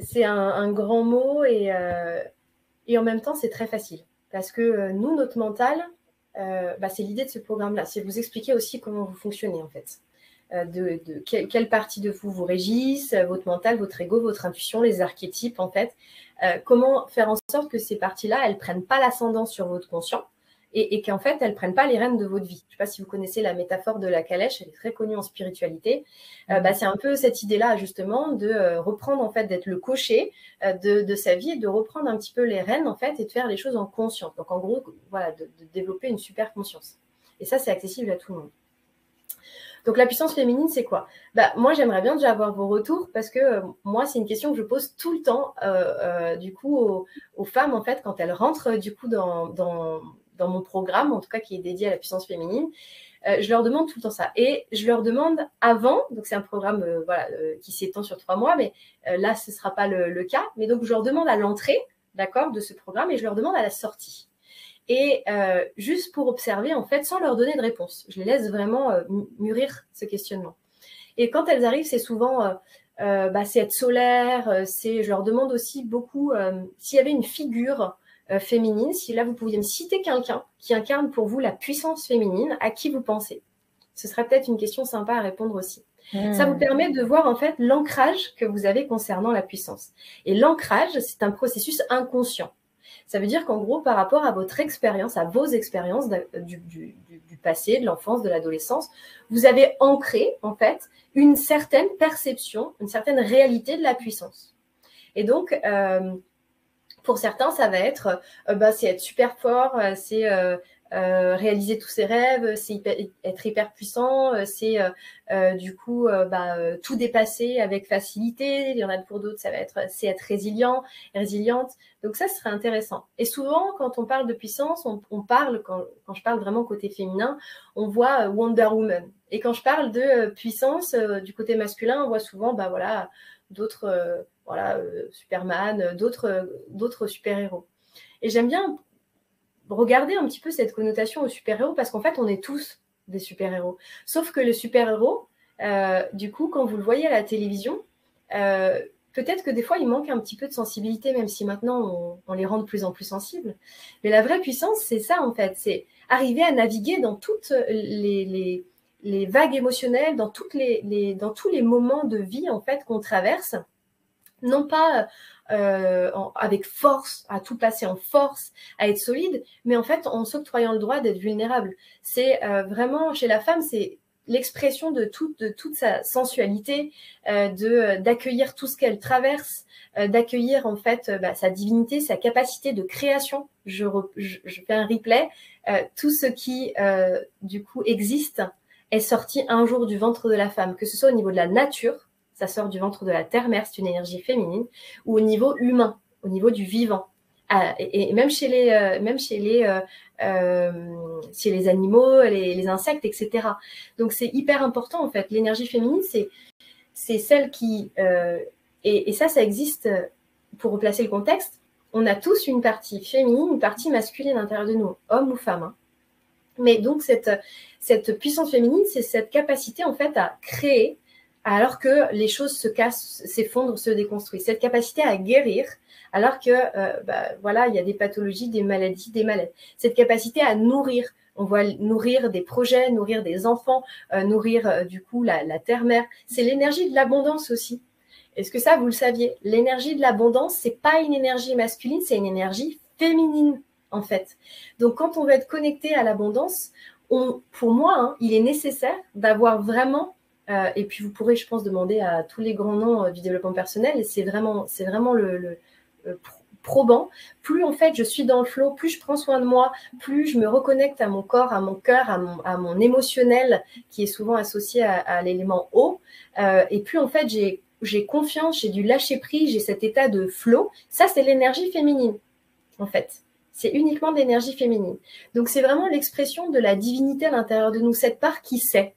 c'est un grand mot et en même temps, c'est très facile. Parce que nous, notre mental, c'est l'idée de ce programme-là. C'est vous expliquer aussi comment vous fonctionnez, en fait. Quelle partie de vous vous régissent, votre mental, votre ego, votre intuition, les archétypes, en fait. Comment faire en sorte que ces parties-là, elles ne prennent pas l'ascendant sur votre conscient et qu'en fait, elles ne prennent pas les rênes de votre vie. Je ne sais pas si vous connaissez la métaphore de la calèche, elle est très connue en spiritualité. C'est un peu cette idée-là, justement, de reprendre, en fait, d'être le cocher de sa vie et de reprendre un petit peu les rênes, en fait, et de faire les choses en conscience. Donc, en gros, voilà, de développer une super conscience. Et ça, c'est accessible à tout le monde. Donc, la puissance féminine, c'est quoi? Moi, j'aimerais bien déjà avoir vos retours parce que moi, c'est une question que je pose tout le temps, du coup, aux femmes, en fait, quand elles rentrent, du coup, dans mon programme, en tout cas, qui est dédié à la puissance féminine. Je leur demande tout le temps ça. Et je leur demande avant, donc c'est un programme qui s'étend sur 3 mois, mais là, ce ne sera pas le cas. Mais donc, je leur demande à l'entrée, d'accord, de ce programme et je leur demande à la sortie. Et juste pour observer, en fait, sans leur donner de réponse. Je les laisse vraiment mûrir ce questionnement. Et quand elles arrivent, c'est souvent, c'est être solaire, je leur demande aussi beaucoup s'il y avait une figure féminine, si là, vous pouviez me citer quelqu'un qui incarne pour vous la puissance féminine, à qui vous pensez? Ce serait peut-être une question sympa à répondre aussi. Ça vous permet de voir, en fait, l'ancrage que vous avez concernant la puissance. Et l'ancrage, c'est un processus inconscient. Ça veut dire qu'en gros, par rapport à votre expérience, à vos expériences du passé, de l'enfance, de l'adolescence, vous avez ancré, en fait, une certaine perception, une certaine réalité de la puissance. Et donc, pour certains, ça va être, c'est être super fort, c'est réaliser tous ses rêves, c'est être hyper puissant, c'est du coup tout dépasser avec facilité. Il y en a pour d'autres, c'est être résilient, résiliente. Donc ça, ce serait intéressant. Et souvent, quand on parle de puissance, on parle, quand je parle vraiment côté féminin, on voit Wonder Woman. Et quand je parle de puissance du côté masculin, on voit souvent, d'autres, Superman, d'autres super-héros. Et j'aime bien regarder un petit peu cette connotation aux super-héros parce qu'en fait, on est tous des super-héros. Sauf que le super-héros, du coup, quand vous le voyez à la télévision, peut-être que des fois, il manque un petit peu de sensibilité, même si maintenant, on les rend de plus en plus sensibles. Mais la vraie puissance, c'est ça, en fait. C'est arriver à naviguer dans toutes les vagues émotionnelles, dans tous les moments de vie, en fait, qu'on traverse. Non pas avec force, à tout passer en force, à être solide, mais en fait, en s'octroyant le droit d'être vulnérable. C'est vraiment, chez la femme, c'est l'expression de toute sa sensualité, d'accueillir tout ce qu'elle traverse, d'accueillir en fait sa divinité, sa capacité de création. Je fais un replay. Tout ce qui, du coup, existe est sorti un jour du ventre de la femme, que ce soit au niveau de la nature, ça sort du ventre de la terre-mère, c'est une énergie féminine, ou au niveau humain, au niveau du vivant. Et même chez les animaux, les insectes, etc. Donc, c'est hyper important, en fait. L'énergie féminine, c'est celle qui... et ça existe, pour replacer le contexte, on a tous une partie féminine, une partie masculine à l'intérieur de nous, homme ou femme. Hein. Mais donc, cette puissance féminine, c'est cette capacité, en fait, à créer alors que les choses se cassent, s'effondrent, se déconstruisent. Cette capacité à guérir, alors que il y a des pathologies, des maladies, des maladies. Cette capacité à nourrir, on voit nourrir des projets, nourrir des enfants, nourrir du coup la terre-mère. C'est l'énergie de l'abondance aussi. Est-ce que ça, vous le saviez? L'énergie de l'abondance, c'est pas une énergie masculine, c'est une énergie féminine en fait. Donc quand on veut être connecté à l'abondance, pour moi, il est nécessaire d'avoir vraiment et puis vous pourrez, je pense, demander à tous les grands noms du développement personnel. Et c'est vraiment le probant. Plus en fait je suis dans le flow, plus je prends soin de moi, plus je me reconnecte à mon corps, à mon cœur, à mon émotionnel qui est souvent associé à l'élément eau. Et plus en fait j'ai confiance, j'ai du lâcher prise, j'ai cet état de flow. Ça, c'est l'énergie féminine, en fait. C'est uniquement de l'énergie féminine. Donc c'est vraiment l'expression de la divinité à l'intérieur de nous, cette part qui sait.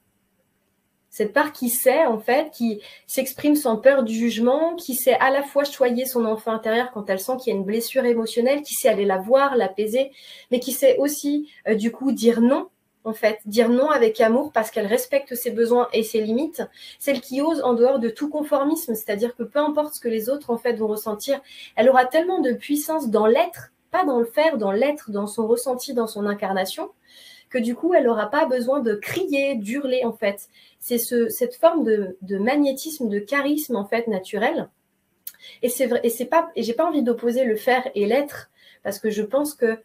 Cette part qui sait, en fait, qui s'exprime sans peur du jugement, qui sait à la fois choyer son enfant intérieur quand elle sent qu'il y a une blessure émotionnelle, qui sait aller la voir, l'apaiser, mais qui sait aussi, du coup, dire non, en fait, dire non avec amour parce qu'elle respecte ses besoins et ses limites, celle qui ose en dehors de tout conformisme, c'est-à-dire que peu importe ce que les autres en fait vont ressentir, elle aura tellement de puissance dans l'être, pas dans le faire, dans l'être, dans son ressenti, dans son incarnation, que du coup, elle n'aura pas besoin de crier, d'hurler, en fait. C'est cette forme de magnétisme, de charisme, en fait, naturel. Et c'est vrai, et j'ai pas envie d'opposer le faire et l'être, parce que je pense que,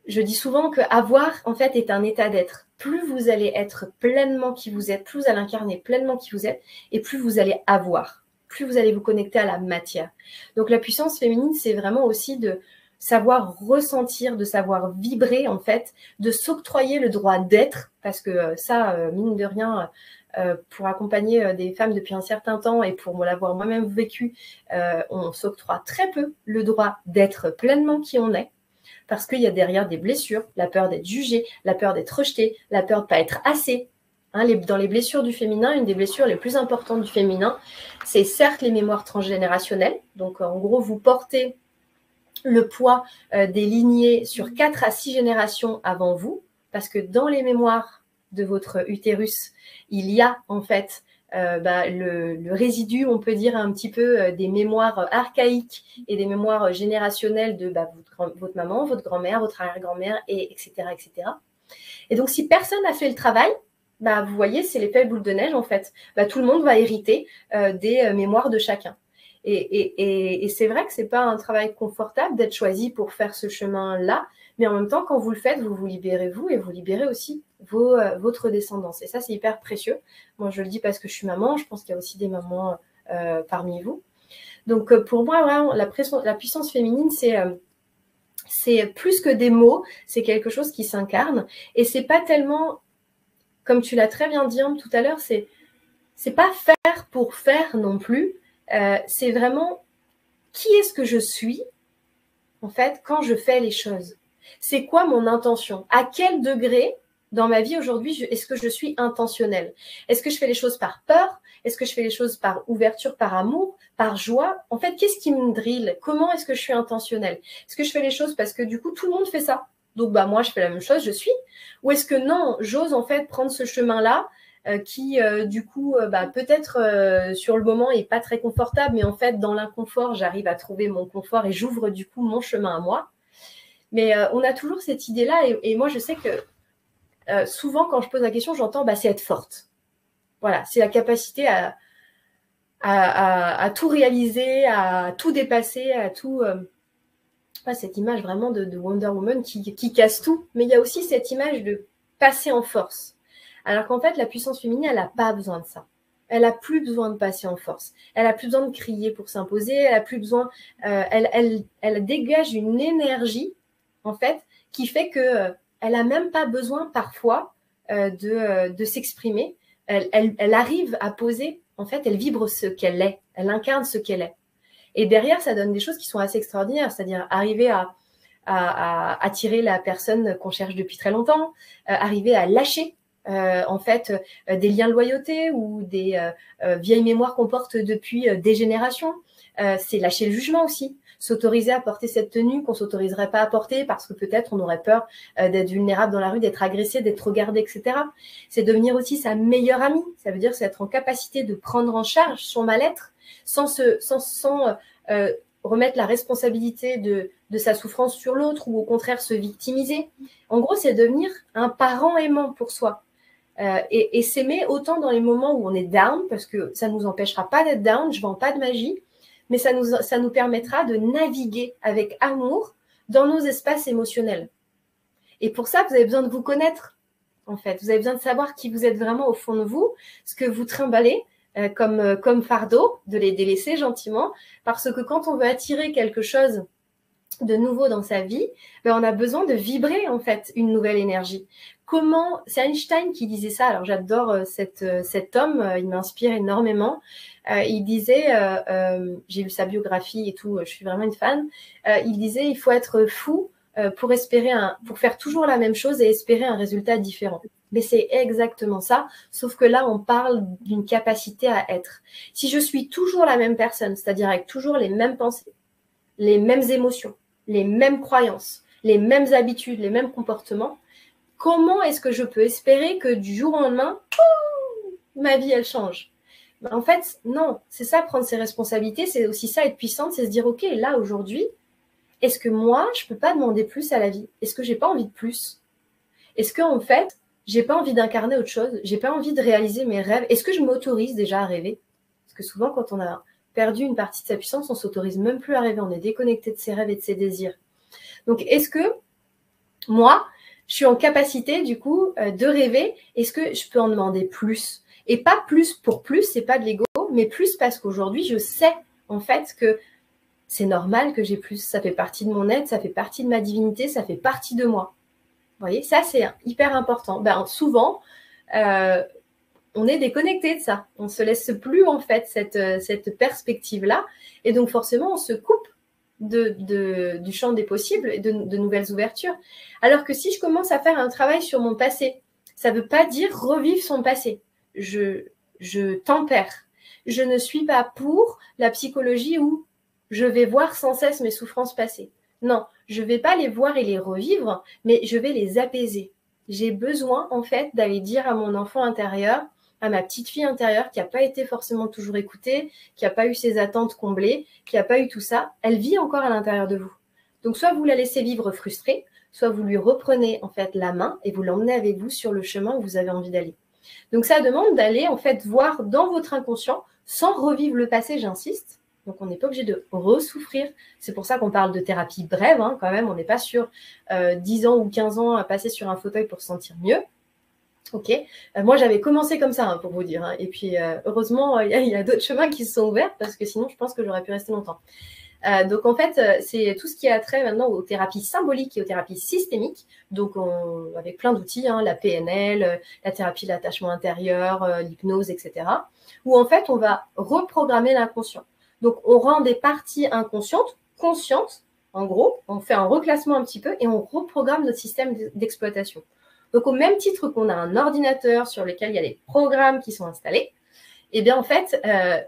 je dis souvent que avoir, en fait, est un état d'être. Plus vous allez être pleinement qui vous êtes, plus vous allez incarner pleinement qui vous êtes, et plus vous allez avoir, plus vous allez vous connecter à la matière. Donc, la puissance féminine, c'est vraiment aussi de savoir ressentir, de savoir vibrer, en fait, de s'octroyer le droit d'être, parce que ça, mine de rien, pour accompagner des femmes depuis un certain temps et pour l'avoir moi-même vécu, on s'octroie très peu le droit d'être pleinement qui on est, parce qu'il y a derrière des blessures, la peur d'être jugée, la peur d'être rejetée, la peur de ne pas être assez. Hein, dans les blessures du féminin, une des blessures les plus importantes du féminin, c'est certes les mémoires transgénérationnelles. Donc, en gros, vous portez le poids des lignées sur 4 à 6 générations avant vous, parce que dans les mémoires de votre utérus, il y a en fait le résidu, on peut dire un petit peu, des mémoires archaïques et des mémoires générationnelles de votre maman, votre grand-mère, votre arrière-grand-mère, etc., etc. Et donc, si personne n'a fait le travail, vous voyez, c'est l'effet boule de neige en fait. Tout le monde va hériter des mémoires de chacun. Et c'est vrai que c'est pas un travail confortable d'être choisi pour faire ce chemin-là, mais en même temps, quand vous le faites, vous vous libérez vous et vous libérez aussi votre descendance. Et ça, c'est hyper précieux. Moi, je le dis parce que je suis maman. Je pense qu'il y a aussi des mamans parmi vous. Donc, pour moi, vraiment, la puissance féminine, c'est plus que des mots. C'est quelque chose qui s'incarne. Et c'est pas tellement, comme tu l'as très bien dit tout à l'heure, c'est pas faire pour faire non plus. C'est vraiment qui est-ce que je suis, en fait, quand je fais les choses. C'est quoi mon intention? À quel degré dans ma vie aujourd'hui est-ce que je suis intentionnelle? Est-ce que je fais les choses par peur? Est-ce que je fais les choses par ouverture, par amour, par joie? En fait, qu'est-ce qui me drille? Comment est-ce que je suis intentionnelle? Est-ce que je fais les choses parce que du coup, tout le monde fait ça? Donc, moi, je fais la même chose, je suis. Ou est-ce que non, j'ose en fait prendre ce chemin-là qui, du coup, peut-être sur le moment est pas très confortable, mais en fait, dans l'inconfort, j'arrive à trouver mon confort et j'ouvre du coup mon chemin à moi. Mais on a toujours cette idée-là et moi, je sais que souvent, quand je pose la question, j'entends c'est être forte. Voilà, c'est la capacité à tout réaliser, à tout dépasser, à tout... cette image vraiment de Wonder Woman qui casse tout. Mais il y a aussi cette image de passer en force. Alors qu'en fait, la puissance féminine, elle n'a pas besoin de ça. Elle n'a plus besoin de passer en force. Elle n'a plus besoin de crier pour s'imposer. Elle n'a plus besoin... elle dégage une énergie, en fait, qui fait que elle n'a même pas besoin, parfois, de s'exprimer. Elle arrive à poser... En fait, elle vibre ce qu'elle est. Elle incarne ce qu'elle est. Et derrière, ça donne des choses qui sont assez extraordinaires. C'est-à-dire arriver à attirer la personne qu'on cherche depuis très longtemps, arriver à lâcher en fait des liens de loyauté ou des vieilles mémoires qu'on porte depuis des générations. C'est lâcher le jugement aussi, s'autoriser à porter cette tenue qu'on s'autoriserait pas à porter parce que peut-être on aurait peur d'être vulnérable dans la rue, d'être agressé, d'être regardé, etc. C'est devenir aussi sa meilleure amie. Ça veut dire c'est être en capacité de prendre en charge son mal-être sans remettre la responsabilité de sa souffrance sur l'autre ou au contraire se victimiser. En gros, c'est devenir un parent aimant pour soi. Et s'aimer autant dans les moments où on est down, parce que ça ne nous empêchera pas d'être down, je ne vends pas de magie, mais ça nous permettra de naviguer avec amour dans nos espaces émotionnels. Et pour ça, vous avez besoin de vous connaître, en fait. Vous avez besoin de savoir qui vous êtes vraiment au fond de vous, ce que vous trimballez comme fardeau, de les délaisser gentiment, parce que quand on veut attirer quelque chose de nouveau dans sa vie, on a besoin de vibrer en fait une nouvelle énergie. C'est Einstein qui disait ça. Alors j'adore cet homme, il m'inspire énormément. Il disait, j'ai lu sa biographie et tout, je suis vraiment une fan. Il disait, il faut être fou pour faire toujours la même chose et espérer un résultat différent. Mais c'est exactement ça, sauf que là, on parle d'une capacité à être. Si je suis toujours la même personne, c'est-à-dire avec toujours les mêmes pensées, les mêmes émotions, les mêmes croyances, les mêmes habitudes, les mêmes comportements, comment est-ce que je peux espérer que du jour au lendemain, ma vie, elle change? En fait, non, c'est ça, prendre ses responsabilités, c'est aussi ça, être puissante, c'est se dire, ok, là, aujourd'hui, est-ce que moi, je ne peux pas demander plus à la vie? Est-ce que j'ai pas envie de plus? Est-ce qu'en fait, j'ai pas envie d'incarner autre chose? J'ai pas envie de réaliser mes rêves? Est-ce que je m'autorise déjà à rêver? Parce que souvent, quand on a perdu une partie de sa puissance, on s'autorise même plus à rêver, on est déconnecté de ses rêves et de ses désirs. Donc, est-ce que moi, je suis en capacité, du coup, de rêver? Est-ce que je peux en demander plus? Et pas plus pour plus, c'est pas de l'ego, mais plus parce qu'aujourd'hui, je sais, en fait, que c'est normal que j'ai plus. Ça fait partie de mon être, ça fait partie de ma divinité, ça fait partie de moi. Vous voyez, ça, c'est hyper important. Souvent, on est déconnecté de ça. On ne se laisse plus, en fait, cette perspective-là. Et donc, forcément, on se coupe du champ des possibles et de nouvelles ouvertures. Alors que si je commence à faire un travail sur mon passé, ça ne veut pas dire revivre son passé. Je tempère. Je ne suis pas pour la psychologie où je vais voir sans cesse mes souffrances passées. Non, je ne vais pas les voir et les revivre, mais je vais les apaiser. J'ai besoin, en fait, d'aller dire à mon enfant intérieur, à ma petite fille intérieure qui n'a pas été forcément toujours écoutée, qui n'a pas eu ses attentes comblées, qui n'a pas eu tout ça, elle vit encore à l'intérieur de vous. Donc, soit vous la laissez vivre frustrée, soit vous lui reprenez, en fait, la main et vous l'emmenez avec vous sur le chemin où vous avez envie d'aller. Donc, ça demande d'aller, en fait, voir dans votre inconscient, sans revivre le passé, j'insiste. Donc, on n'est pas obligé de ressouffrir. C'est pour ça qu'on parle de thérapie brève, hein, quand même. On n'est pas sur 10 ans ou 15 ans à passer sur un fauteuil pour se sentir mieux. Ok. Moi, j'avais commencé comme ça, hein, pour vous dire. Hein. Et puis, heureusement, il y a d'autres chemins qui se sont ouverts parce que sinon, je pense que j'aurais pu rester longtemps. Donc, en fait, c'est tout ce qui a trait maintenant aux thérapies symboliques et aux thérapies systémiques. Donc, avec plein d'outils, hein, la PNL, la thérapie de l'attachement intérieur, l'hypnose, etc. Où, en fait, on va reprogrammer l'inconscient. Donc, on rend des parties inconscientes conscientes. En gros, on fait un reclassement un petit peu et on reprogramme notre système d'exploitation. Donc, au même titre qu'on a un ordinateur sur lequel il y a les programmes qui sont installés, eh bien, en fait,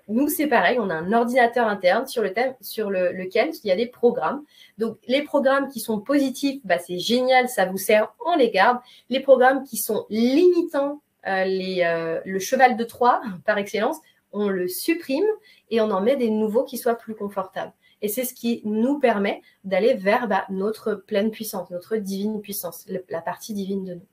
nous, c'est pareil. On a un ordinateur interne sur lequel il y a des programmes. Donc, les programmes qui sont positifs, c'est génial, ça vous sert, on les garde. Les programmes qui sont limitants, le cheval de Troie, par excellence, on le supprime et on en met des nouveaux qui soient plus confortables. Et c'est ce qui nous permet d'aller vers notre pleine puissance, notre divine puissance, la partie divine de nous.